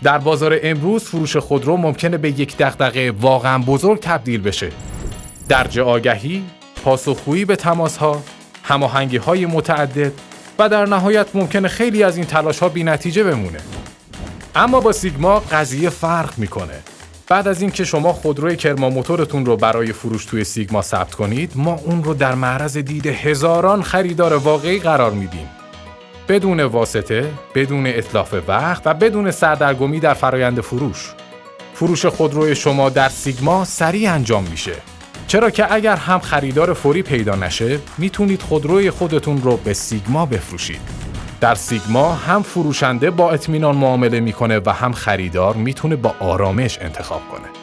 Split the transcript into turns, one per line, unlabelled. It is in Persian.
در بازار امروز فروش خودرو ممکنه به یک دغدغه واقعا بزرگ تبدیل بشه. درجه آگهی، پاسخگویی به تماس‌ها، هماهنگی‌های متعدد و در نهایت ممکنه خیلی از این تلاش‌ها بی‌نتیجه بمونه. اما با سیگما قضیه فرق میکنه. بعد از اینکه شما خودروی کرماموتورتون رو برای فروش توی سیگما ثبت کنید، ما اون رو در معرض دید هزاران خریدار واقعی قرار میدیم. بدون واسطه، بدون اتلاف وقت و بدون سردرگمی در فرایند فروش. فروش خودروی شما در سیگما سریع انجام میشه. چرا که اگر هم خریدار فوری پیدا نشه، میتونید خودروی خودتون رو به سیگما بفروشید. در سیگما هم فروشنده با اطمینان معامله میکنه و هم خریدار میتونه با آرامش انتخاب کنه.